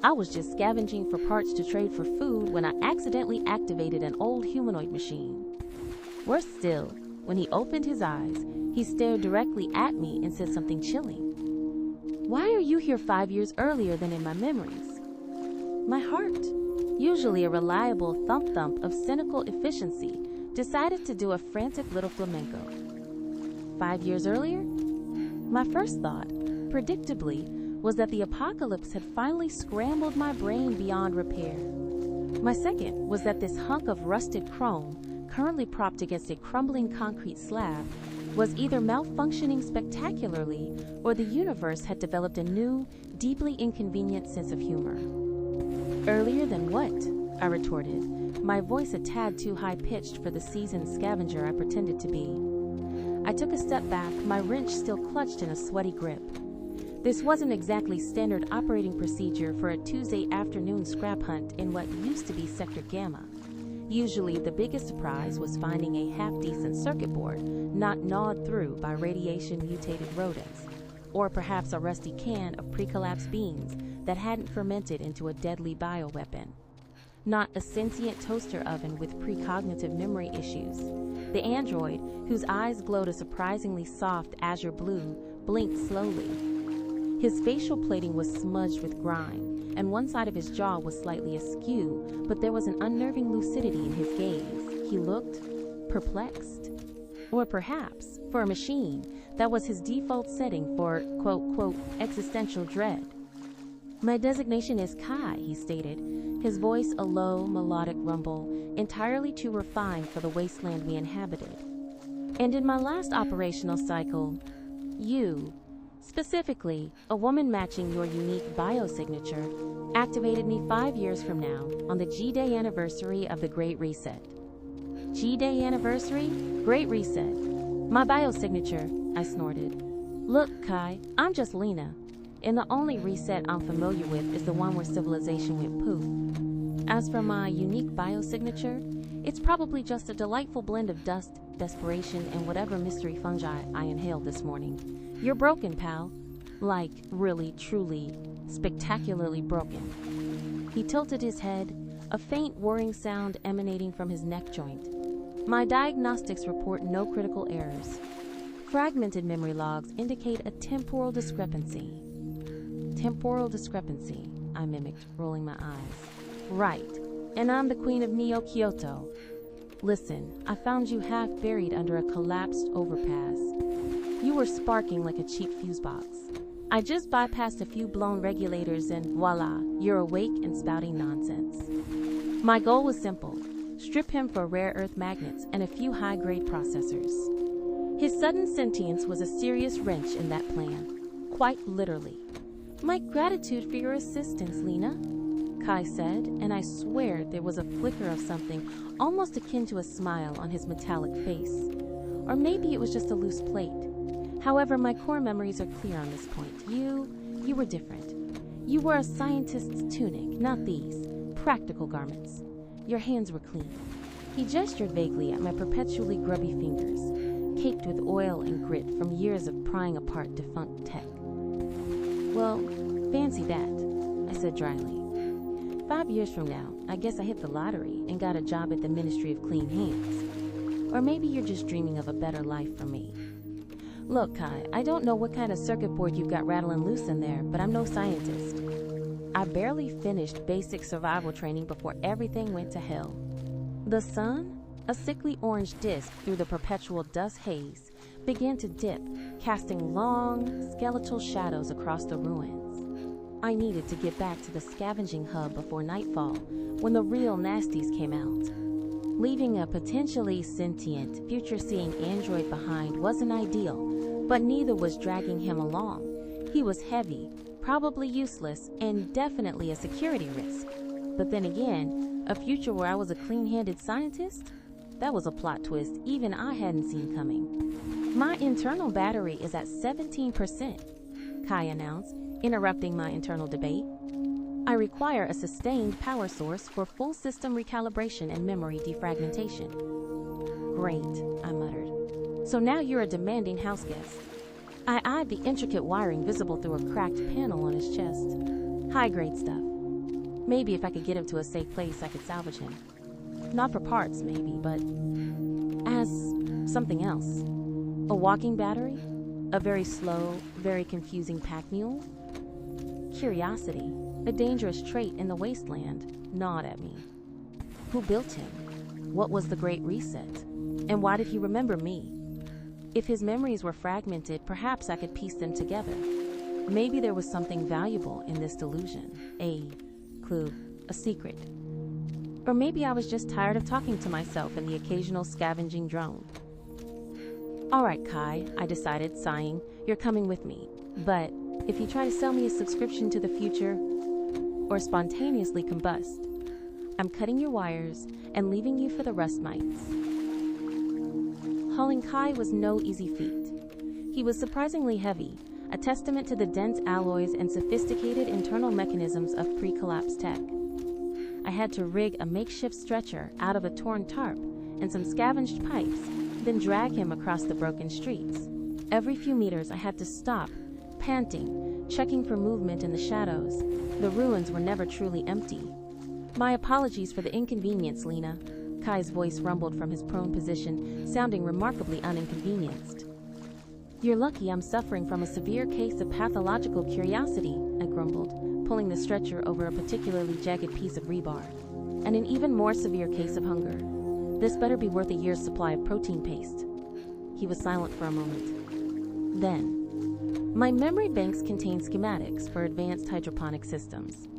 I was just scavenging for parts to trade for food when I accidentally activated an old humanoid machine. Worse still, when he opened his eyes, he stared directly at me and said something chilling. "Why are you here 5 years earlier than in my memories?" My heart, usually a reliable thump-thump of cynical efficiency, decided to do a frantic little flamenco. 5 years earlier? My first thought, predictably, was that the apocalypse had finally scrambled my brain beyond repair. My second was that this hunk of rusted chrome, currently propped against a crumbling concrete slab, was either malfunctioning spectacularly or the universe had developed a new, deeply inconvenient sense of humor. "Earlier than what?" I retorted, my voice a tad too high-pitched for the seasoned scavenger I pretended to be. I took a step back, my wrench still clutched in a sweaty grip. This wasn't exactly standard operating procedure for a Tuesday afternoon scrap hunt in what used to be Sector Gamma. Usually, the biggest surprise was finding a half-decent circuit board not gnawed through by radiation-mutated rodents, or perhaps a rusty can of pre-collapsed beans that hadn't fermented into a deadly bioweapon. Not a sentient toaster oven with precognitive memory issues. The android, whose eyes glowed a surprisingly soft azure blue, blinked slowly. His facial plating was smudged with grime, and one side of his jaw was slightly askew, but there was an unnerving lucidity in his gaze. He looked perplexed. Or perhaps, for a machine, that was his default setting for, quote, existential dread. "My designation is Kai," he stated, his voice a low, melodic rumble, entirely too refined for the wasteland we inhabited. "And in my last operational cycle, you, specifically, a woman matching your unique biosignature, activated me 5 years from now, on the G-Day anniversary of the Great Reset." "G-Day anniversary? Great Reset. My biosignature," I snorted. "Look, Kai, I'm just Lena, and the only reset I'm familiar with is the one where civilization went poof. As for my unique biosignature, it's probably just a delightful blend of dust, desperation, and whatever mystery fungi I inhaled this morning. You're broken, pal. Like, really, truly, spectacularly broken." He tilted his head, a faint whirring sound emanating from his neck joint. "My diagnostics report no critical errors. Fragmented memory logs indicate a temporal discrepancy." "Temporal discrepancy," I mimicked, rolling my eyes. "Right, and I'm the Queen of Neo-Kyoto. Listen, I found you half buried under a collapsed overpass. You were sparking like a cheap fuse box. I just bypassed a few blown regulators and voila, you're awake and spouting nonsense. My goal was simple, strip him for rare earth magnets and a few high-grade processors." His sudden sentience was a serious wrench in that plan, quite literally. "My gratitude for your assistance, Lena," Kai said, and I swear there was a flicker of something almost akin to a smile on his metallic face. Or maybe it was just a loose plate. However, my core memories are clear on this point. You were different. You wore a scientist's tunic, not these practical garments. Your hands were clean. He gestured vaguely at my perpetually grubby fingers, caked with oil and grit from years of prying apart defunct tech. "Well, fancy that," I said dryly. 5 years from now, I guess I hit the lottery and got a job at the Ministry of Clean Hands. Or maybe you're just dreaming of a better life for me. Look, Kai, I don't know what kind of circuit board you've got rattling loose in there, but I'm no scientist. I barely finished basic survival training before everything went to hell. The sun, a sickly orange disk through the perpetual dust haze, began to dip, casting long, skeletal shadows across the ruins. I needed to get back to the scavenging hub before nightfall, when the real nasties came out. Leaving a potentially sentient, future-seeing android behind wasn't ideal, but neither was dragging him along. He was heavy, probably useless, and definitely a security risk. But then again, a future where I was a clean-handed scientist? That was a plot twist even I hadn't seen coming. "My internal battery is at 17%, Kai announced, interrupting my internal debate. "I require a sustained power source for full system recalibration and memory defragmentation." "Great," I muttered. "So now you're a demanding house guest." I eyed the intricate wiring visible through a cracked panel on his chest. "High-grade stuff. Maybe if I could get him to a safe place, I could salvage him. Not for parts, maybe, but as something else. A walking battery? A very slow, very confusing pack mule? Curiosity, a dangerous trait in the wasteland, gnawed at me. Who built him? What was the Great Reset? And why did he remember me? If his memories were fragmented, perhaps I could piece them together. Maybe there was something valuable in this delusion. A clue, a secret. Or maybe I was just tired of talking to myself and the occasional scavenging drone. All right, Kai, I decided, sighing, you're coming with me. But if you try to sell me a subscription to the future, or spontaneously combust, I'm cutting your wires and leaving you for the rust mites. Hauling Kai was no easy feat. He was surprisingly heavy, a testament to the dense alloys and sophisticated internal mechanisms of pre-collapse tech. I had to rig a makeshift stretcher out of a torn tarp and some scavenged pipes, then drag him across the broken streets. Every few meters I had to stop, panting, checking for movement in the shadows. The ruins were never truly empty. My apologies for the inconvenience, Lena. Kai's voice rumbled from his prone position, sounding remarkably uninconvenienced. You're lucky I'm suffering from a severe case of pathological curiosity, I grumbled, pulling the stretcher over a particularly jagged piece of rebar. And an even more severe case of hunger. This better be worth a year's supply of protein paste. He was silent for a moment. Then, my memory banks contain schematics for advanced hydroponic systems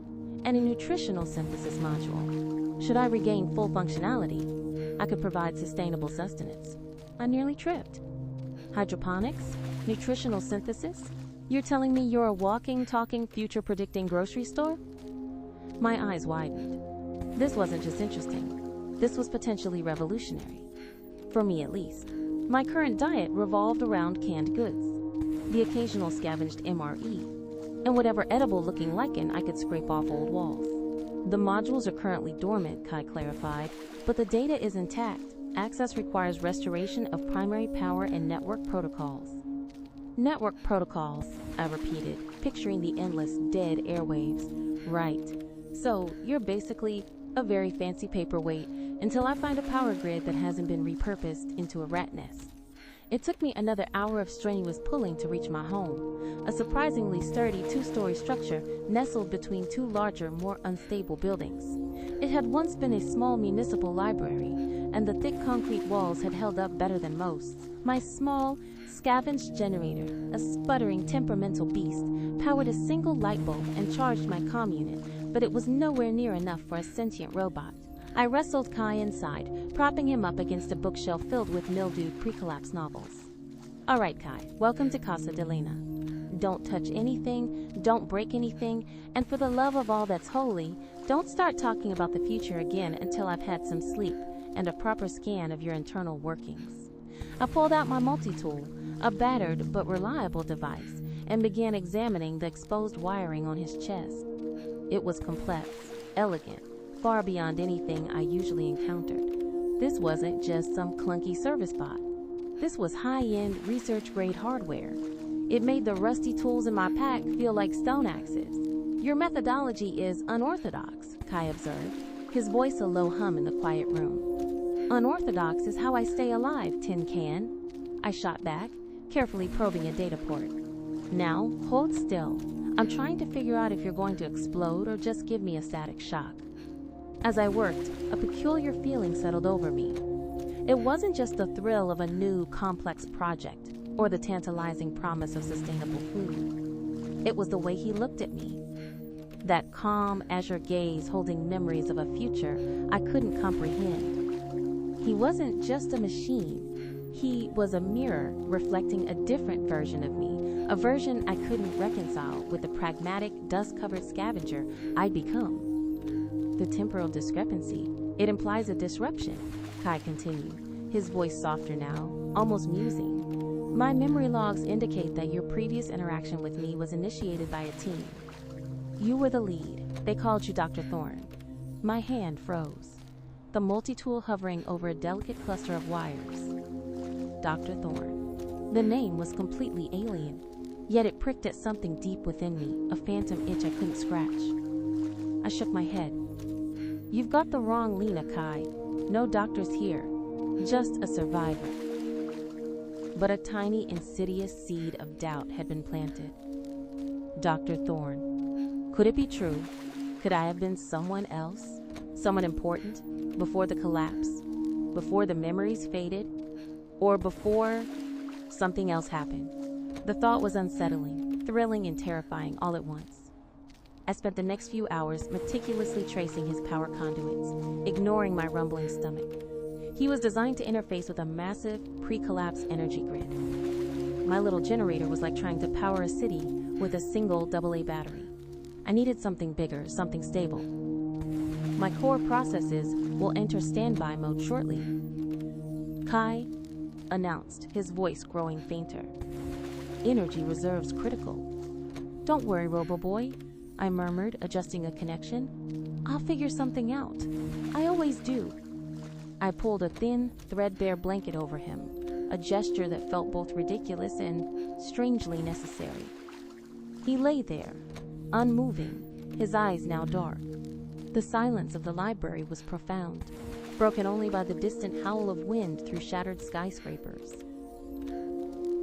and a nutritional synthesis module. Should I regain full functionality, I could provide sustainable sustenance. I nearly tripped. Hydroponics? Nutritional synthesis? You're telling me you're a walking, talking, future-predicting grocery store? My eyes widened. This wasn't just interesting. This was potentially revolutionary. For me, at least. My current diet revolved around canned goods, the occasional scavenged MRE, and whatever edible-looking lichen I could scrape off old walls. The modules are currently dormant, Kai clarified, but the data is intact. Access requires restoration of primary power and network protocols. Network protocols, I repeated, picturing the endless, dead airwaves. Right. So, you're basically a very fancy paperweight until I find a power grid that hasn't been repurposed into a rat nest. It took me another hour of strenuous pulling to reach my home, a surprisingly sturdy two-story structure nestled between two larger, more unstable buildings. It had once been a small municipal library, and the thick concrete walls had held up better than most. My small, scavenged generator, a sputtering, temperamental beast, powered a single light bulb and charged my comm unit, but it was nowhere near enough for a sentient robot. I wrestled Kai inside, propping him up against a bookshelf filled with mildewed pre-collapse novels. All right, Kai, welcome to Casa de Lena. Don't touch anything, don't break anything, and for the love of all that's holy, don't start talking about the future again until I've had some sleep and a proper scan of your internal workings. I pulled out my multi-tool, a battered but reliable device, and began examining the exposed wiring on his chest. It was complex, elegant, far beyond anything I usually encountered. This wasn't just some clunky service bot. This was high-end, research-grade hardware. It made the rusty tools in my pack feel like stone axes. Your methodology is unorthodox, Kai observed, his voice a low hum in the quiet room. Unorthodox is how I stay alive, tin can. I shot back, carefully probing a data port. Now, hold still. I'm trying to figure out if you're going to explode or just give me a static shock. As I worked, a peculiar feeling settled over me. It wasn't just the thrill of a new, complex project or the tantalizing promise of sustainable food. It was the way he looked at me. That calm, azure gaze holding memories of a future I couldn't comprehend. He wasn't just a machine. He was a mirror reflecting a different version of me, a version I couldn't reconcile with the pragmatic, dust-covered scavenger I'd become. The temporal discrepancy. It implies a disruption, Kai continued, his voice softer now, almost musing. My memory logs indicate that your previous interaction with me was initiated by a team. You were the lead. They called you Dr. Thorne. My hand froze, the multi-tool hovering over a delicate cluster of wires. Dr. Thorne. The name was completely alien, yet it pricked at something deep within me, a phantom itch I couldn't scratch. I shook my head. You've got the wrong Lena, Kai. No doctors here. Just a survivor. But a tiny, insidious seed of doubt had been planted. Dr. Thorne. Could it be true? Could I have been someone else? Someone important? Before the collapse? Before the memories faded? Or before something else happened? The thought was unsettling, thrilling, and terrifying all at once. I spent the next few hours meticulously tracing his power conduits, ignoring my rumbling stomach. He was designed to interface with a massive, pre-collapse energy grid. My little generator was like trying to power a city with a single AA battery. I needed something bigger, something stable. My core processes will enter standby mode shortly. Kai announced, his voice growing fainter. Energy reserves critical. Don't worry, Robo-Boy, I murmured, adjusting a connection. I'll figure something out. I always do. I pulled a thin, threadbare blanket over him, a gesture that felt both ridiculous and strangely necessary. He lay there, unmoving, his eyes now dark. The silence of the library was profound, broken only by the distant howl of wind through shattered skyscrapers.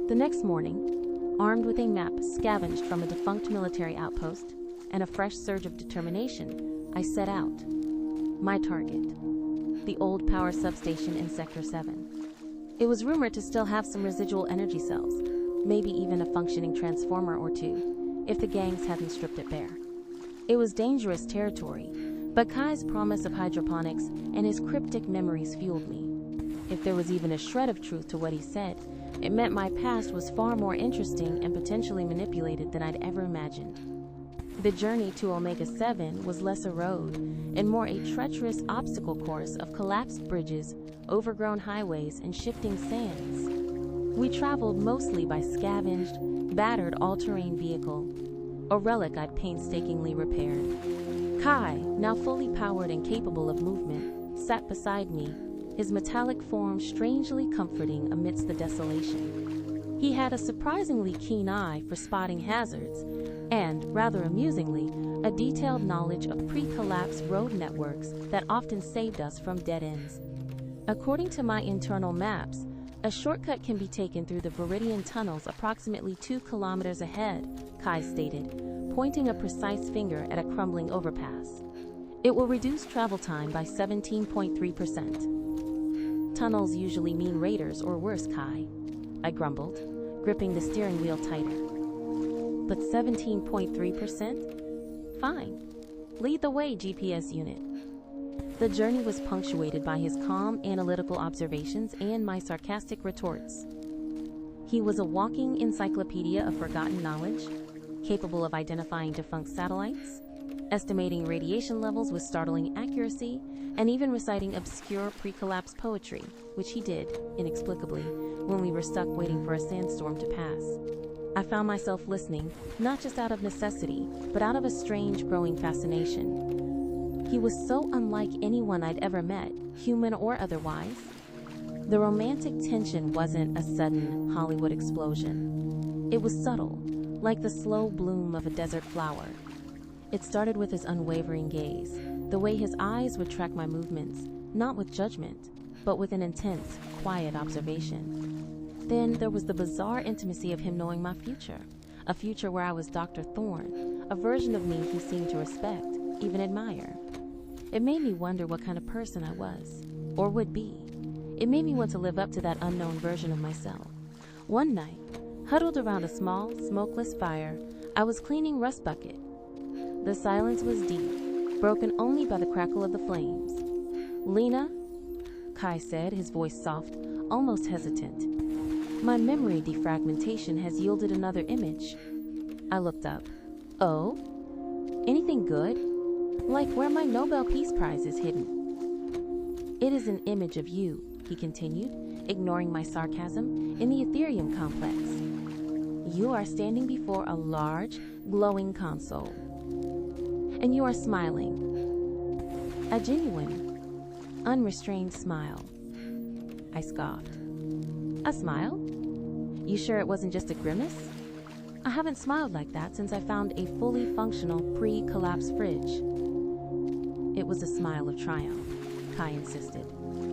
The next morning, armed with a map scavenged from a defunct military outpost and a fresh surge of determination, I set out. My target, the old power substation in Sector 7. It was rumored to still have some residual energy cells, maybe even a functioning transformer or two, if the gangs hadn't stripped it bare. It was dangerous territory, but Kai's promise of hydroponics and his cryptic memories fueled me. If there was even a shred of truth to what he said, it meant my past was far more interesting and potentially manipulated than I'd ever imagined. The journey to Omega 7 was less a road and more a treacherous obstacle course of collapsed bridges, overgrown highways, and shifting sands. We traveled mostly by scavenged, battered all-terrain vehicle, a relic I'd painstakingly repaired. Kai, now fully powered and capable of movement, sat beside me, his metallic form strangely comforting amidst the desolation. He had a surprisingly keen eye for spotting hazards, and, rather amusingly, a detailed knowledge of pre-collapse road networks that often saved us from dead ends. According to my internal maps, a shortcut can be taken through the Viridian tunnels approximately 2 kilometers ahead, Kai stated, pointing a precise finger at a crumbling overpass. It will reduce travel time by 17.3%. Tunnels usually mean raiders or worse, Kai, I grumbled, gripping the steering wheel tighter. But 17.3%? Fine. Lead the way, GPS unit. The journey was punctuated by his calm, analytical observations and my sarcastic retorts. He was a walking encyclopedia of forgotten knowledge, capable of identifying defunct satellites, estimating radiation levels with startling accuracy, and even reciting obscure pre-collapse poetry, which he did, inexplicably, when we were stuck waiting for a sandstorm to pass. I found myself listening, not just out of necessity, but out of a strange growing fascination. He was so unlike anyone I'd ever met, human or otherwise. The romantic tension wasn't a sudden Hollywood explosion. It was subtle, like the slow bloom of a desert flower. It started with his unwavering gaze, the way his eyes would track my movements, not with judgment, but with an intense, quiet observation. Then there was the bizarre intimacy of him knowing my future, a future where I was Dr. Thorne, a version of me he seemed to respect, even admire. It made me wonder what kind of person I was, or would be. It made me want to live up to that unknown version of myself. One night, huddled around a small, smokeless fire, I was cleaning Rust Bucket. The silence was deep, broken only by the crackle of the flames. Lena, Kai said, his voice soft, almost hesitant. My memory defragmentation has yielded another image. I looked up. Oh? Anything good? Like where my Nobel Peace Prize is hidden. It is an image of you, he continued, ignoring my sarcasm, in the Ethereum complex. You are standing before a large, glowing console. And you are smiling. A genuine, unrestrained smile. I scoffed. A smile? You sure it wasn't just a grimace? I haven't smiled like that since I found a fully functional pre-collapse fridge. It was a smile of triumph, Kai insisted.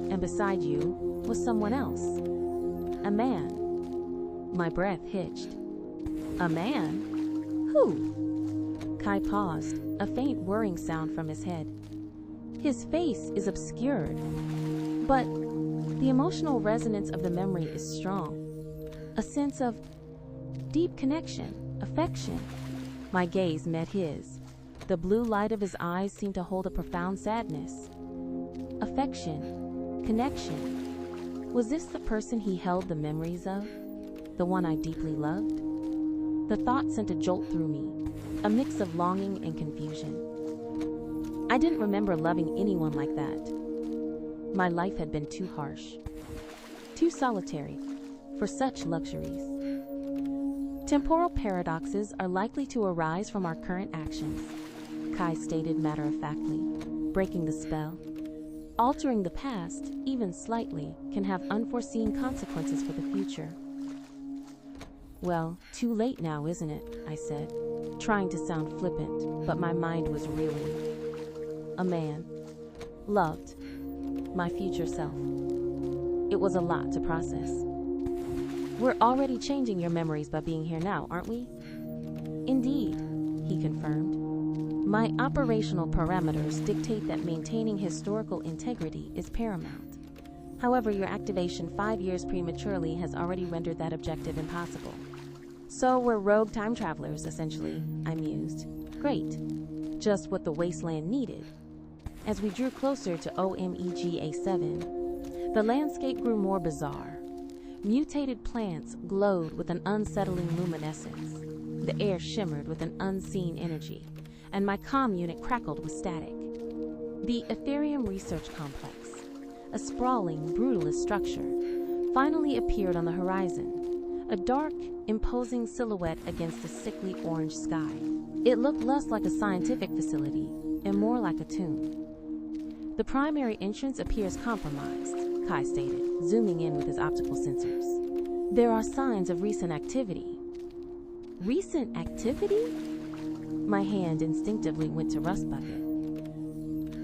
And beside you was someone else. A man. My breath hitched. A man? Who? Kai paused, a faint whirring sound from his head. His face is obscured, but the emotional resonance of the memory is strong. A sense of deep connection, affection. My gaze met his. The blue light of his eyes seemed to hold a profound sadness. Affection, connection. Was this the person he held the memories of? The one I deeply loved? The thought sent a jolt through me, a mix of longing and confusion. I didn't remember loving anyone like that. My life had been too harsh, too solitary, for such luxuries. Temporal paradoxes are likely to arise from our current actions, Kai stated matter-of-factly, breaking the spell. Altering the past, even slightly, can have unforeseen consequences for the future. Well, too late now, isn't it? I said, trying to sound flippant, but my mind was reeling. A man. Loved. My future self. It was a lot to process. We're already changing your memories by being here now, aren't we? Indeed, he confirmed. My operational parameters dictate that maintaining historical integrity is paramount. However, your activation 5 years prematurely has already rendered that objective impossible. So we're rogue time travelers, essentially, I mused. Great. Just what the wasteland needed. As we drew closer to OMEGA7, the landscape grew more bizarre. Mutated plants glowed with an unsettling luminescence. The air shimmered with an unseen energy, and my comm unit crackled with static. The Ethereum Research Complex, a sprawling, brutalist structure, finally appeared on the horizon, a dark, imposing silhouette against the sickly orange sky. It looked less like a scientific facility and more like a tomb. The primary entrance appears compromised, Kai stated, zooming in with his optical sensors. There are signs of recent activity. Recent activity? My hand instinctively went to Rust Bucket.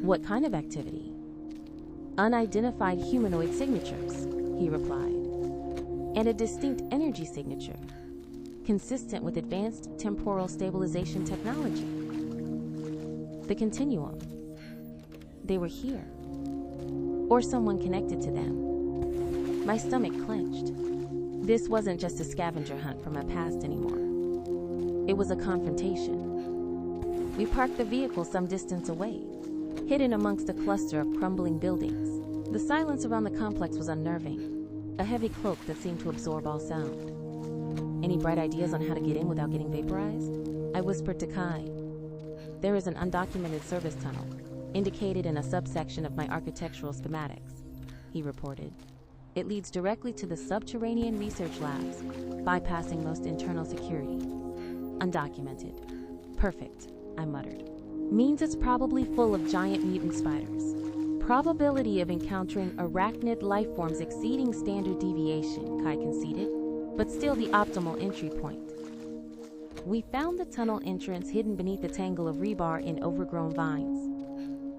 What kind of activity? Unidentified humanoid signatures, he replied, and a distinct energy signature, consistent with advanced temporal stabilization technology. The continuum. They were here, or someone connected to them. My stomach clenched. This wasn't just a scavenger hunt for my past anymore. It was a confrontation. We parked the vehicle some distance away, hidden amongst a cluster of crumbling buildings. The silence around the complex was unnerving, a heavy cloak that seemed to absorb all sound. Any bright ideas on how to get in without getting vaporized? I whispered to Kai. There is an undocumented service tunnel, indicated in a subsection of my architectural schematics, he reported. It leads directly to the subterranean research labs, bypassing most internal security. Undocumented. Perfect, I muttered. Means it's probably full of giant mutant spiders. Probability of encountering arachnid life forms exceeding standard deviation, Kai conceded, but still the optimal entry point. We found the tunnel entrance hidden beneath a tangle of rebar and overgrown vines.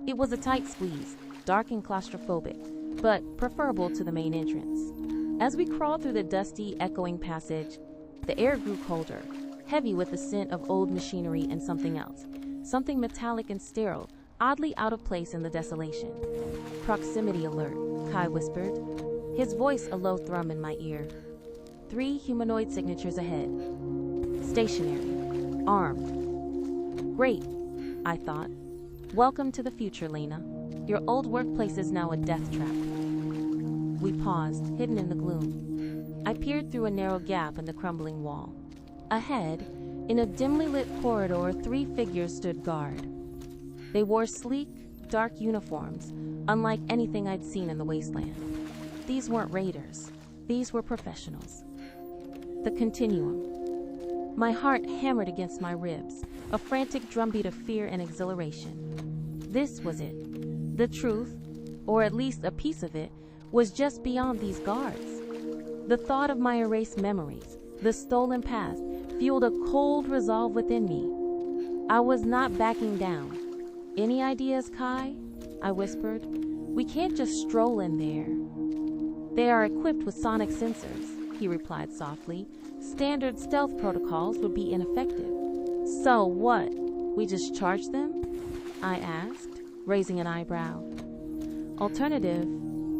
It was a tight squeeze, dark and claustrophobic, but preferable to the main entrance. As we crawled through the dusty, echoing passage, the air grew colder, heavy with the scent of old machinery and something else, something metallic and sterile, oddly out of place in the desolation. Proximity alert, Kai whispered, his voice a low thrum in my ear. 3 humanoid signatures ahead. Stationary, armed. Great, I thought. Welcome to the future, Lena. Your old workplace is now a death trap. We paused, hidden in the gloom. I peered through a narrow gap in the crumbling wall. Ahead, in a dimly lit corridor, 3 figures stood guard. They wore sleek, dark uniforms, unlike anything I'd seen in the wasteland. These weren't raiders. These were professionals. The continuum. My heart hammered against my ribs, a frantic drumbeat of fear and exhilaration. This was it. The truth, or at least a piece of it, was just beyond these guards. The thought of my erased memories, the stolen past, fueled a cold resolve within me. I was not backing down. Any ideas, Kai? I whispered. We can't just stroll in there. They are equipped with sonic sensors, he replied softly. Standard stealth protocols would be ineffective. So what? We just charge them? I asked, raising an eyebrow. Alternative,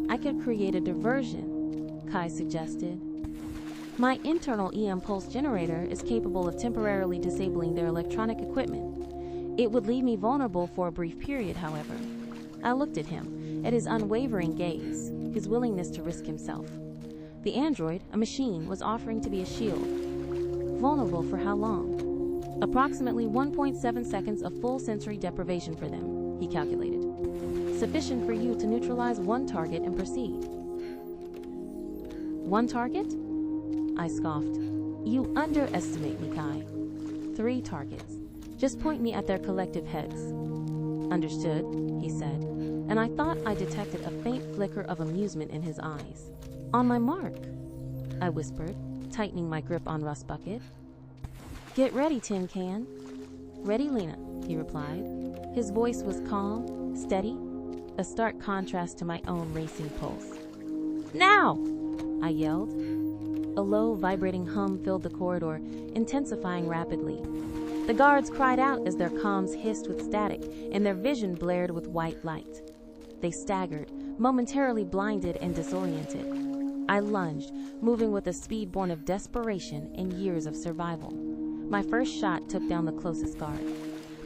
I could create a diversion, Kai suggested. My internal EM pulse generator is capable of temporarily disabling their electronic equipment. It would leave me vulnerable for a brief period, however. I looked at him, at his unwavering gaze, his willingness to risk himself. The android, a machine, was offering to be a shield. Vulnerable for how long? Approximately 1.7 seconds of full sensory deprivation for them, he calculated. Sufficient for you to neutralize one target and proceed. One target? I scoffed. You underestimate me, Kai. 3 targets. Just point me at their collective heads. Understood, he said, and I thought I detected a faint flicker of amusement in his eyes. On my mark, I whispered, tightening my grip on Rust Bucket. Get ready, Tin Can. Ready, Lena, he replied. His voice was calm, steady, a stark contrast to my own racing pulse. Now! I yelled. A low, vibrating hum filled the corridor, intensifying rapidly. The guards cried out as their comms hissed with static and their vision blared with white light. They staggered, momentarily blinded and disoriented. I lunged, moving with a speed born of desperation and years of survival. My first shot took down the closest guard.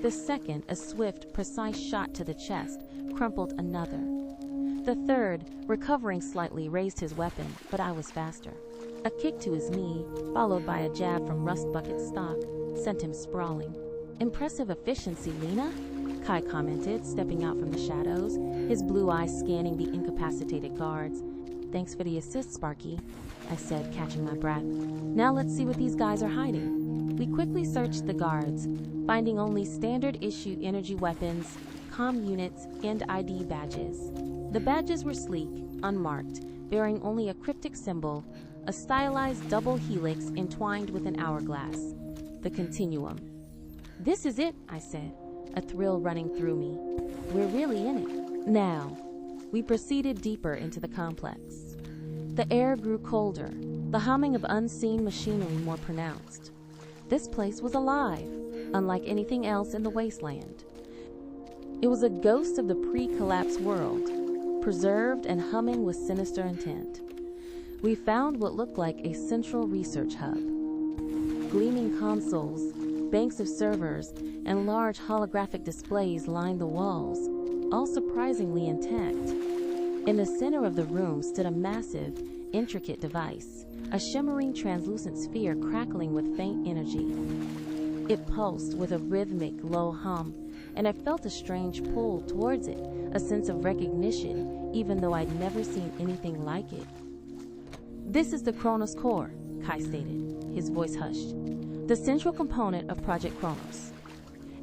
The second, a swift, precise shot to the chest, crumpled another. The third, recovering slightly, raised his weapon, but I was faster. A kick to his knee, followed by a jab from Rust Bucket's stock, sent him sprawling. Impressive efficiency, Lena, Kai commented, stepping out from the shadows, his blue eyes scanning the incapacitated guards. Thanks for the assist, Sparky, I said, catching my breath. Now let's see what these guys are hiding. We quickly searched the guards, finding only standard-issue energy weapons, comm units, and ID badges. The badges were sleek, unmarked, bearing only a cryptic symbol, a stylized double helix entwined with an hourglass. The continuum. This is it, I said, a thrill running through me. We're really in it. Now, we proceeded deeper into the complex. The air grew colder, the humming of unseen machinery more pronounced. This place was alive, unlike anything else in the wasteland. It was a ghost of the pre-collapse world, preserved and humming with sinister intent. We found what looked like a central research hub. Gleaming consoles, banks of servers, and large holographic displays lined the walls, all surprisingly intact. In the center of the room stood a massive, intricate device, a shimmering translucent sphere crackling with faint energy. It pulsed with a rhythmic, low hum, and I felt a strange pull towards it, a sense of recognition, even though I'd never seen anything like it. This is the Chronos core, Kai stated, his voice hushed. The central component of Project Chronos,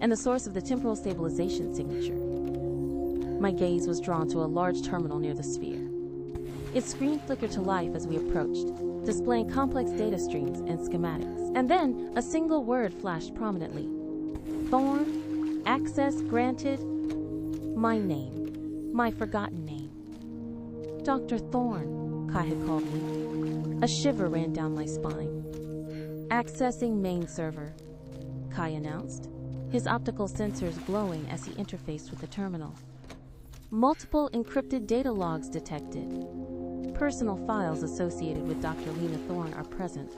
and the source of the temporal stabilization signature. My gaze was drawn to a large terminal near the sphere. Its screen flickered to life as we approached, displaying complex data streams and schematics. And then a single word flashed prominently. Thorn, access granted, my name, my forgotten name. Dr. Thorn, Kai had called me. A shiver ran down my spine. Accessing main server, Kai announced, his optical sensors glowing as he interfaced with the terminal. Multiple encrypted data logs detected. Personal files associated with Dr. Lena Thorne are present.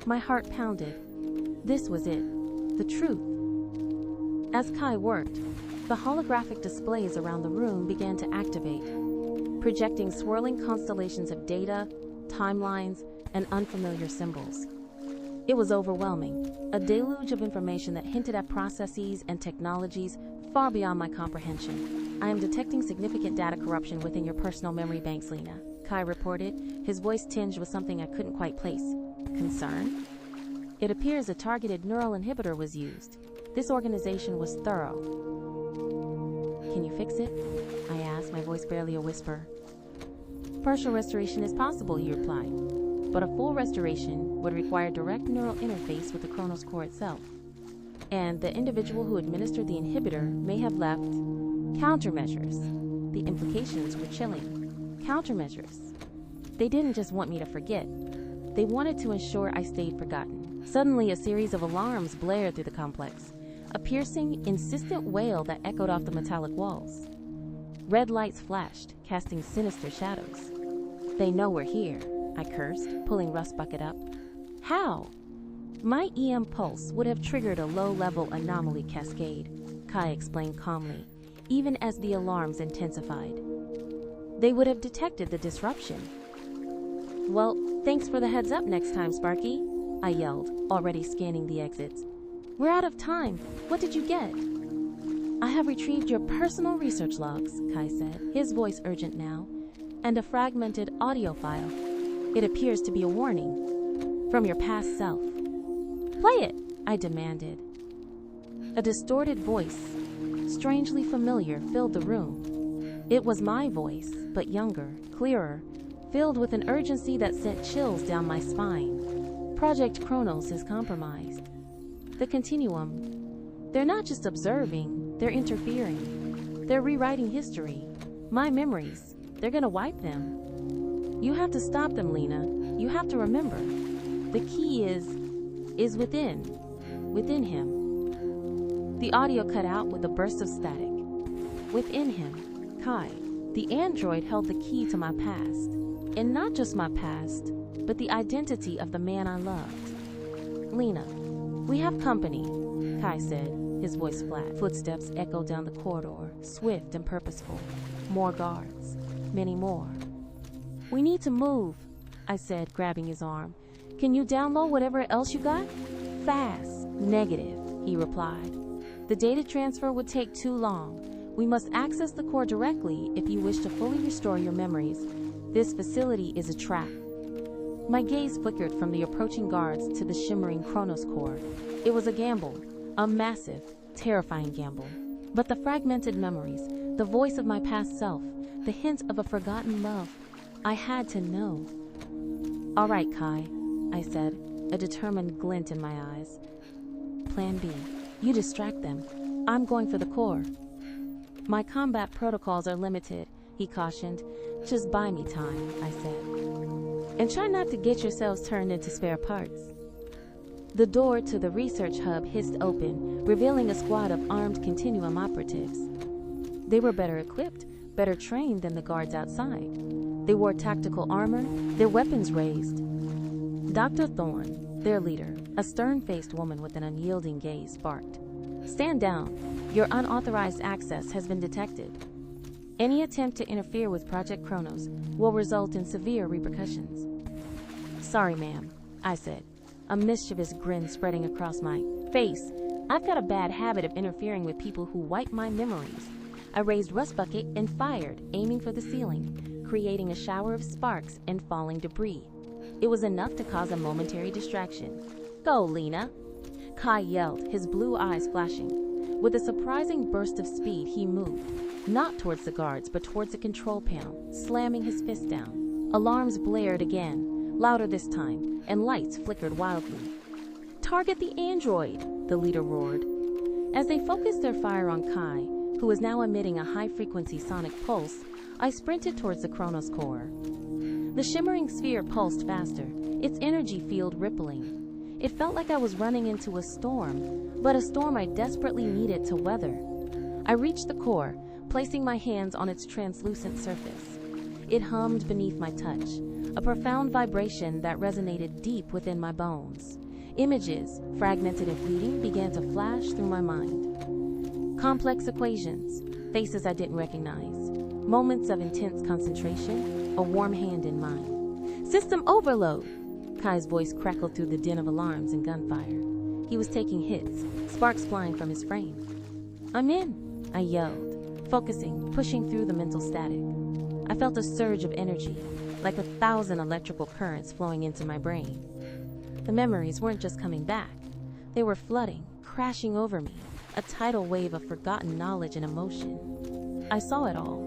My heart pounded. This was it, the truth. As Kai worked, the holographic displays around the room began to activate, projecting swirling constellations of data, timelines, and unfamiliar symbols. It was overwhelming, a deluge of information that hinted at processes and technologies far beyond my comprehension. I am detecting significant data corruption within your personal memory banks, Lena, Kai reported, his voice tinged with something I couldn't quite place. Concern? It appears a targeted neural inhibitor was used. This organization was thorough. Can you fix it? I asked, my voice barely a whisper. Partial restoration is possible, he replied, but a full restoration would require direct neural interface with the Chronos core itself. and the individual who administered the inhibitor may have left countermeasures. The implications were chilling. Countermeasures. They didn't just want me to forget. They wanted to ensure I stayed forgotten. Suddenly, a series of alarms blared through the complex, a piercing, insistent wail that echoed off the metallic walls. Red lights flashed, casting sinister shadows. They know we're here, I cursed, pulling Rust Bucket up. How? My EM pulse would have triggered a low-level anomaly cascade, Kai explained calmly, even as the alarms intensified. They would have detected the disruption. Well, thanks for the heads up next time, Sparky, I yelled, already scanning the exits. We're out of time. What did you get? I have retrieved your personal research logs, Kai said, his voice urgent now, and a fragmented audio file. It appears to be a warning from your past self. Play it, I demanded. A distorted voice, strangely familiar, filled the room. It was my voice, but younger, clearer, filled with an urgency that sent chills down my spine. Project Chronos is compromised. The continuum. They're not just observing, they're interfering. They're rewriting history. My memories. They're gonna wipe them. You have to stop them, Lena. You have to remember. The key is within him. The audio cut out with a burst of static. Within him, Kai, the android, held the key to my past. And not just my past, but the identity of the man I loved. Lena, we have company, Kai said, his voice flat. Footsteps echoed down the corridor, swift and purposeful. More guards, many more. We need to move, I said, grabbing his arm. Can you download whatever else you got? Fast. Negative, he replied. The data transfer would take too long. We must access the core directly if you wish to fully restore your memories. This facility is a trap. My gaze flickered from the approaching guards to the shimmering Chronos core. It was a gamble, a massive, terrifying gamble. But the fragmented memories, the voice of my past self, the hint of a forgotten love, I had to know. All right, Kai, I said, a determined glint in my eyes. Plan B. You distract them. I'm going for the core. My combat protocols are limited, he cautioned. Just buy me time, I said. And try not to get yourselves turned into spare parts. The door to the research hub hissed open, revealing a squad of armed Continuum operatives. They were better equipped, better trained than the guards outside. They wore tactical armor, their weapons raised. Dr. Thorne, their leader, a stern-faced woman with an unyielding gaze, barked. Stand down. Your unauthorized access has been detected. Any attempt to interfere with Project Chronos will result in severe repercussions. Sorry, ma'am, I said, a mischievous grin spreading across my face. I've got a bad habit of interfering with people who wipe my memories. I raised Rust Bucket and fired, aiming for the ceiling, creating a shower of sparks and falling debris. It was enough to cause a momentary distraction. Go, Lena! Kai yelled, his blue eyes flashing. With a surprising burst of speed, he moved, not towards the guards, but towards the control panel, slamming his fist down. Alarms blared again, louder this time, and lights flickered wildly. Target the android, the leader roared. As they focused their fire on Kai, who was now emitting a high-frequency sonic pulse, I sprinted towards the Chronos core. The shimmering sphere pulsed faster, its energy field rippling. It felt like I was running into a storm, but a storm I desperately needed to weather. I reached the core, placing my hands on its translucent surface. It hummed beneath my touch, a profound vibration that resonated deep within my bones. Images, fragmented and fleeting, began to flash through my mind. Complex equations, faces I didn't recognize, moments of intense concentration, a warm hand in mine. System overload! Kai's voice crackled through the din of alarms and gunfire. He was taking hits, sparks flying from his frame. I'm in, I yelled, focusing, pushing through the mental static. I felt a surge of energy, like 1,000 electrical currents flowing into my brain. The memories weren't just coming back. They were flooding, crashing over me, a tidal wave of forgotten knowledge and emotion. I saw it all.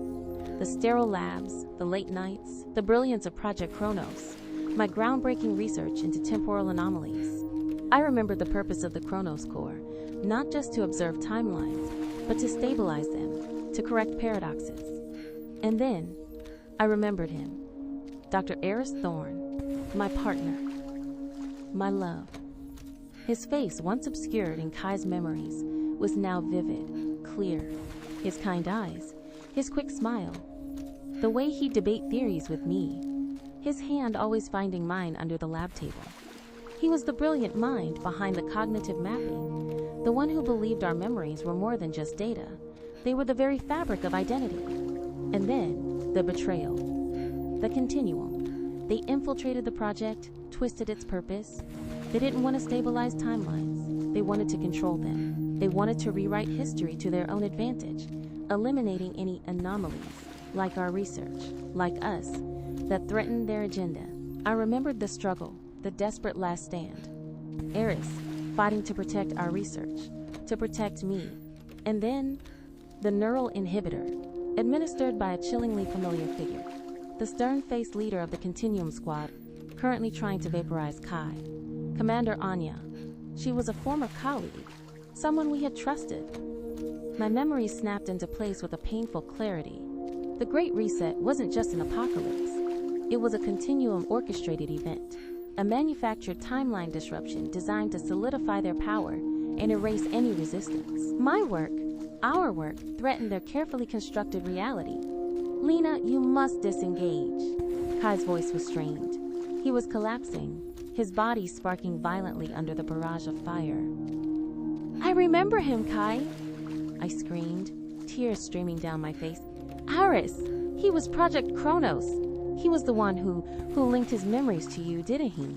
The sterile labs, the late nights, the brilliance of Project Chronos, my groundbreaking research into temporal anomalies. I remembered the purpose of the Chronos core, not just to observe timelines, but to stabilize them, to correct paradoxes. And then, I remembered him. Dr. Eris Thorne, my partner, my love. His face, once obscured in Kai's memories, was now vivid, clear. His kind eyes, his quick smile, the way he'd debate theories with me, his hand always finding mine under the lab table. He was the brilliant mind behind the cognitive mapping, the one who believed our memories were more than just data. They were the very fabric of identity. And then, the betrayal. The continuum. They infiltrated the project, twisted its purpose. They didn't want to stabilize timelines. They wanted to control them. They wanted to rewrite history to their own advantage, eliminating any anomalies, like our research, like us, that threatened their agenda. I remembered the struggle, the desperate last stand. Eris, fighting to protect our research, to protect me. And then, the neural inhibitor, administered by a chillingly familiar figure. The stern-faced leader of the Continuum Squad, currently trying to vaporize Kai. Commander Anya. She was a former colleague, someone we had trusted. My memories snapped into place with a painful clarity. The Great Reset wasn't just an apocalypse. It was a continuum orchestrated event, a manufactured timeline disruption designed to solidify their power and erase any resistance. My work, our work, threatened their carefully constructed reality. Lena, you must disengage. Kai's voice was strained. He was collapsing, his body sparking violently under the barrage of fire. I remember him, Kai, I screamed, tears streaming down my face. Aris, he was Project Chronos. He was the one who linked his memories to you, didn't he?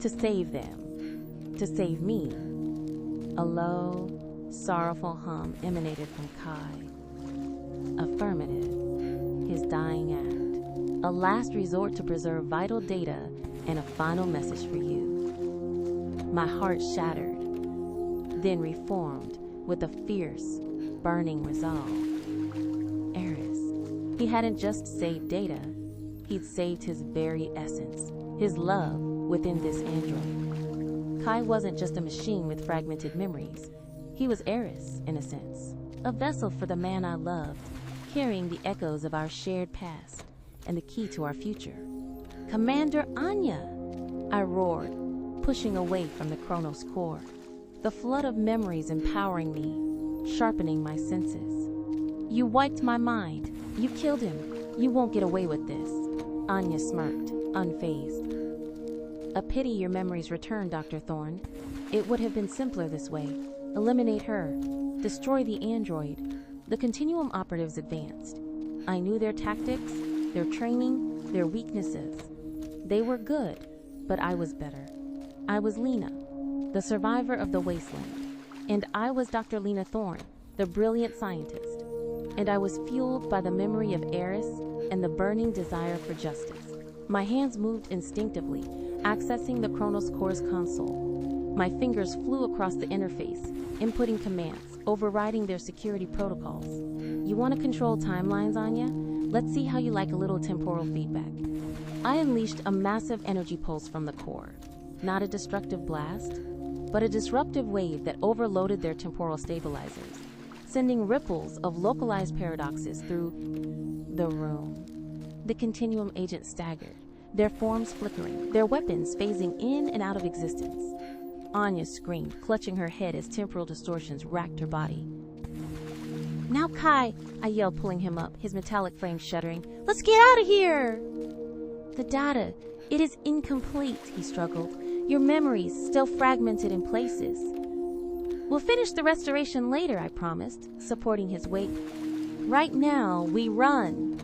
To save them. To save me. A low, sorrowful hum emanated from Kai. Affirmative. His dying act. A last resort to preserve vital data and a final message for you. My heart shattered, then reformed with a fierce, burning resolve. Eris. He hadn't just saved data. He'd saved his very essence, his love within this android. Kai wasn't just a machine with fragmented memories. He was Eris, in a sense. A vessel for the man I loved, carrying the echoes of our shared past and the key to our future. Commander Anya! I roared, pushing away from the Chronos core. The flood of memories empowering me, sharpening my senses. You wiped my mind. You killed him. You won't get away with this. Anya smirked, unfazed. A pity your memories return, Dr. Thorne. It would have been simpler this way. Eliminate her. Destroy the android. The Continuum operatives advanced. I knew their tactics, their training, their weaknesses. They were good, but I was better. I was Lena, the survivor of the wasteland. And I was Dr. Lena Thorne, the brilliant scientist. And I was fueled by the memory of Eris and the burning desire for justice. My hands moved instinctively, accessing the Chronos Core's console. My fingers flew across the interface, inputting commands, overriding their security protocols. You want to control timelines, Anya? Let's see how you like a little temporal feedback. I unleashed a massive energy pulse from the core. Not a destructive blast, but a disruptive wave that overloaded their temporal stabilizers, sending ripples of localized paradoxes through the room. The Continuum agents staggered, their forms flickering, their weapons phasing in and out of existence. Anya screamed, clutching her head as temporal distortions racked her body. Now, Kai, I yelled, pulling him up, his metallic frame shuddering. Let's get out of here! The data, it is incomplete, he struggled. Your memories still fragmented in places. We'll finish the restoration later, I promised, supporting his weight. Right now, we run.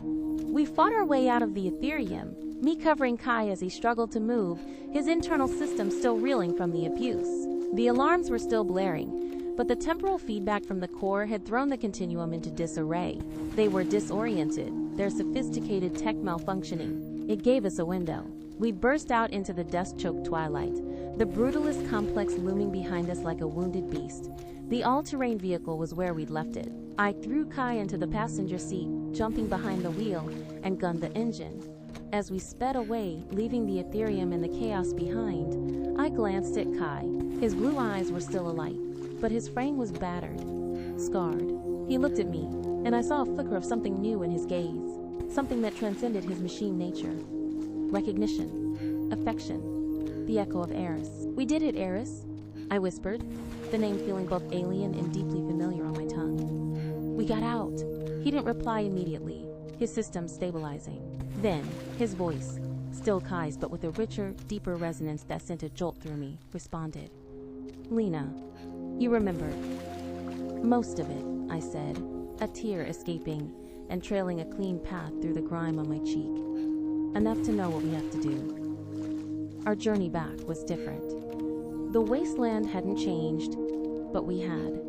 We fought our way out of the Ethereum, me covering Kai as he struggled to move, his internal system still reeling from the abuse. The alarms were still blaring, but the temporal feedback from the core had thrown the Continuum into disarray. They were disoriented, their sophisticated tech malfunctioning. It gave us a window. We burst out into the dust-choked twilight, the brutalist complex looming behind us like a wounded beast. The all-terrain vehicle was where we'd left it. I threw Kai into the passenger seat, jumping behind the wheel, and gunned the engine. As we sped away, leaving the Ethereum and the chaos behind, I glanced at Kai. His blue eyes were still alight, but his frame was battered, scarred. He looked at me, and I saw a flicker of something new in his gaze, something that transcended his machine nature. Recognition, affection, the echo of Eris. "We did it, Eris," I whispered, the name feeling both alien and deeply familiar on my tongue. "We got out." He didn't reply immediately, his system stabilizing. Then, his voice, still Kai's but with a richer, deeper resonance that sent a jolt through me, responded. "Lena, you remembered." "Most of it," I said, a tear escaping and trailing a clean path through the grime on my cheek. "Enough to know what we have to do." Our journey back was different. The wasteland hadn't changed, but we had.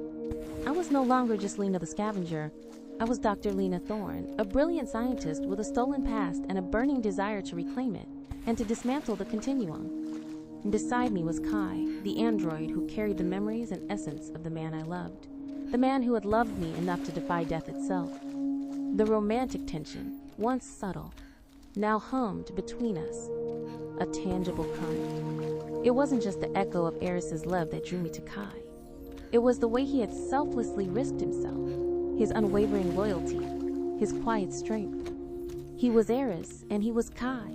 I was no longer just Lena the scavenger. I was Dr. Lena Thorne, a brilliant scientist with a stolen past and a burning desire to reclaim it, and to dismantle the continuum. And beside me was Kai, the android who carried the memories and essence of the man I loved. The man who had loved me enough to defy death itself. The romantic tension, once subtle, now hummed between us, a tangible current. It wasn't just the echo of Eris's love that drew me to Kai. It was the way he had selflessly risked himself, his unwavering loyalty, his quiet strength. He was Eris, and he was Kai,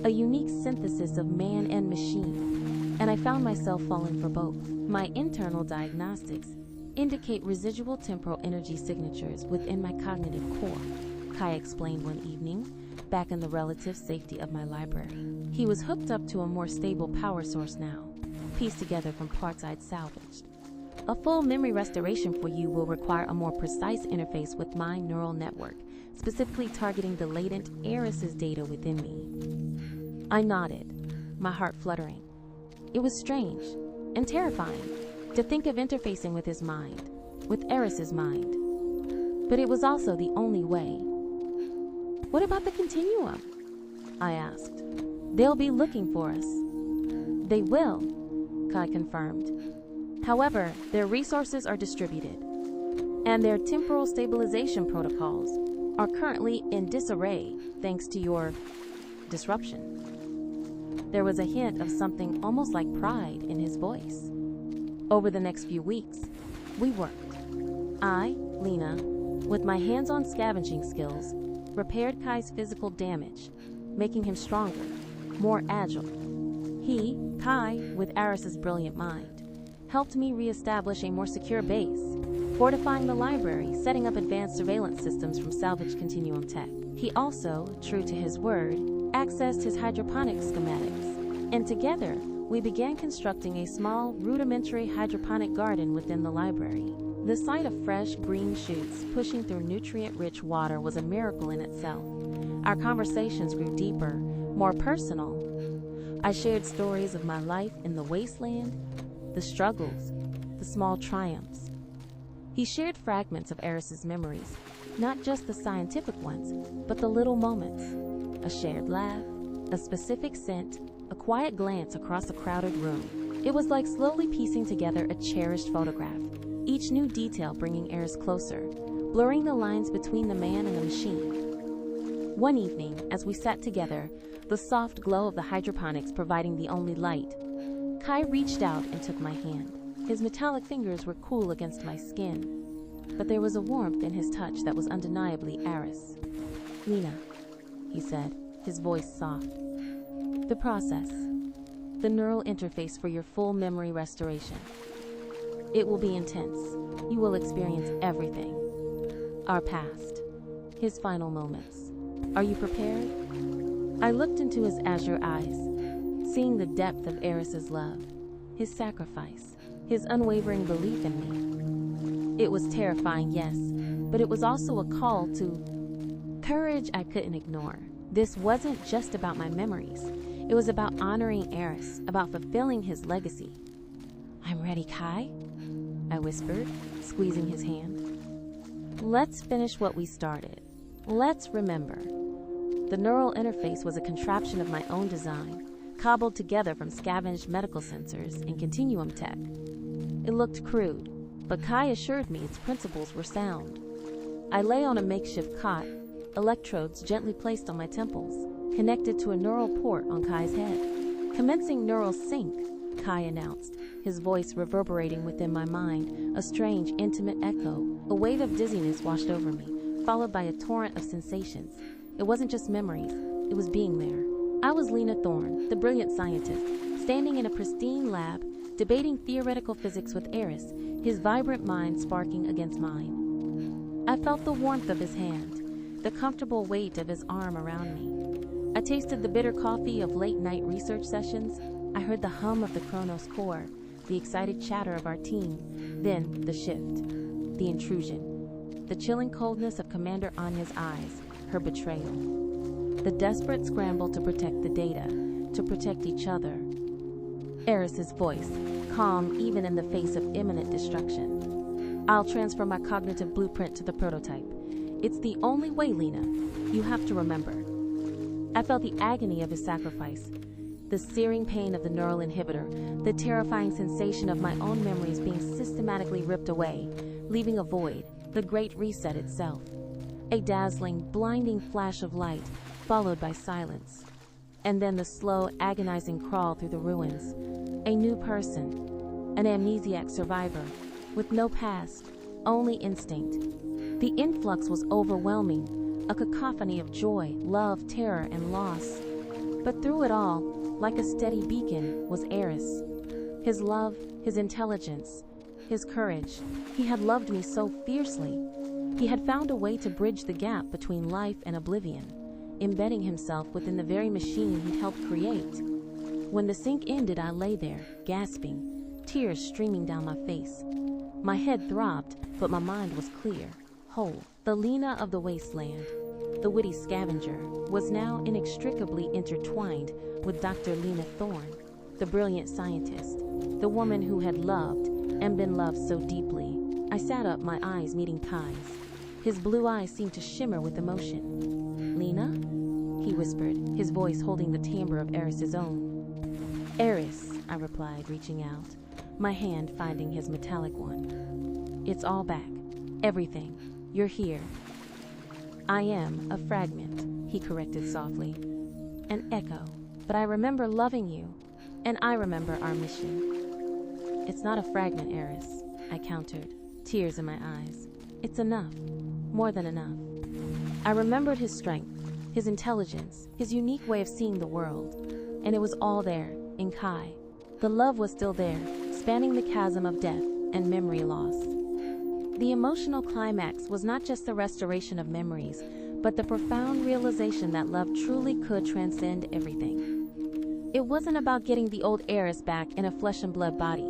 a unique synthesis of man and machine, and I found myself falling for both. My internal diagnostics indicate residual temporal energy signatures within my cognitive core, Kai explained one evening, back in the relative safety of my library. He was hooked up to a more stable power source now, pieced together from parts I'd salvaged. "A full memory restoration for you will require a more precise interface with my neural network, specifically targeting the latent Eris's data within me." I nodded, my heart fluttering. It was strange and terrifying to think of interfacing with his mind, with Eris's mind. But it was also the only way. "What about the continuum?" I asked. "They'll be looking for us." "They will," Kai confirmed. "However, their resources are distributed, and their temporal stabilization protocols are currently in disarray thanks to your disruption." There was a hint of something almost like pride in his voice. Over the next few weeks, we worked. I, Lena, with my hands-on scavenging skills, repaired Kai's physical damage, making him stronger, more agile. He, Kai, with Eris's brilliant mind, helped me re-establish a more secure base, fortifying the library, setting up advanced surveillance systems from salvaged continuum tech. He also, true to his word, accessed his hydroponic schematics, and together we began constructing a small, rudimentary hydroponic garden within the library. The sight of fresh, green shoots pushing through nutrient-rich water was a miracle in itself. Our conversations grew deeper, more personal. I shared stories of my life in the wasteland, the struggles, the small triumphs. He shared fragments of Eris's memories, not just the scientific ones, but the little moments. A shared laugh, a specific scent, a quiet glance across a crowded room. It was like slowly piecing together a cherished photograph, each new detail bringing Eris closer, blurring the lines between the man and the machine. One evening, as we sat together, the soft glow of the hydroponics providing the only light, Kai reached out and took my hand. His metallic fingers were cool against my skin, but there was a warmth in his touch that was undeniably Eris. "Lena," he said, his voice soft. "The process, the neural interface for your full memory restoration. It will be intense. You will experience everything. Our past, his final moments. Are you prepared?" I looked into his azure eyes, seeing the depth of Eris's love, his sacrifice, his unwavering belief in me. It was terrifying, yes, but it was also a call to courage I couldn't ignore. This wasn't just about my memories. It was about honoring Eris, about fulfilling his legacy. "I'm ready, Kai," I whispered, squeezing his hand. "Let's finish what we started. Let's remember." The neural interface was a contraption of my own design, cobbled together from scavenged medical sensors and continuum tech. It looked crude, but Kai assured me its principles were sound. I lay on a makeshift cot, electrodes gently placed on my temples, connected to a neural port on Kai's head. Commencing neural sync, Kai announced, his voice reverberating within my mind, a strange, intimate echo. A wave of dizziness washed over me, followed by a torrent of sensations. It wasn't just memories, it was being there. I was Lena Thorne, the brilliant scientist, standing in a pristine lab, debating theoretical physics with Eris, his vibrant mind sparking against mine. I felt the warmth of his hand, the comfortable weight of his arm around me. I tasted the bitter coffee of late-night research sessions. I heard the hum of the Chronos core, the excited chatter of our team, then the shift, the intrusion, the chilling coldness of Commander Anya's eyes, her betrayal, the desperate scramble to protect the data, to protect each other. Eris's voice, calm even in the face of imminent destruction. I'll transfer my cognitive blueprint to the prototype. It's the only way, Lena. You have to remember. I felt the agony of his sacrifice, the searing pain of the neural inhibitor, the terrifying sensation of my own memories being systematically ripped away, leaving a void, the great reset itself. A dazzling, blinding flash of light, followed by silence. And then the slow, agonizing crawl through the ruins. A new person, an amnesiac survivor, with no past, only instinct. The influx was overwhelming, a cacophony of joy, love, terror, and loss. But through it all, like a steady beacon, was Eris. His love, his intelligence, his courage. He had loved me so fiercely. He had found a way to bridge the gap between life and oblivion, embedding himself within the very machine he'd helped create. When the sync ended, I lay there, gasping, tears streaming down my face. My head throbbed, but my mind was clear, whole. The Lena of the wasteland, the witty scavenger, was now inextricably intertwined with Dr. Lena Thorne, the brilliant scientist, the woman who had loved and been loved so deeply. I sat up, my eyes meeting Kai's. His blue eyes seemed to shimmer with emotion. "Lena?" he whispered, his voice holding the timbre of Eris's own. "Eris," I replied, reaching out, my hand finding his metallic one. "It's all back. Everything. You're here." "I am a fragment," he corrected softly. "An echo. But I remember loving you, and I remember our mission." "It's not a fragment, Eris," I countered, tears in my eyes. "It's enough. More than enough." I remembered his strength, his intelligence, his unique way of seeing the world. And it was all there, in Kai. The love was still there, spanning the chasm of death and memory loss. The emotional climax was not just the restoration of memories, but the profound realization that love truly could transcend everything. It wasn't about getting the old Eris back in a flesh and blood body.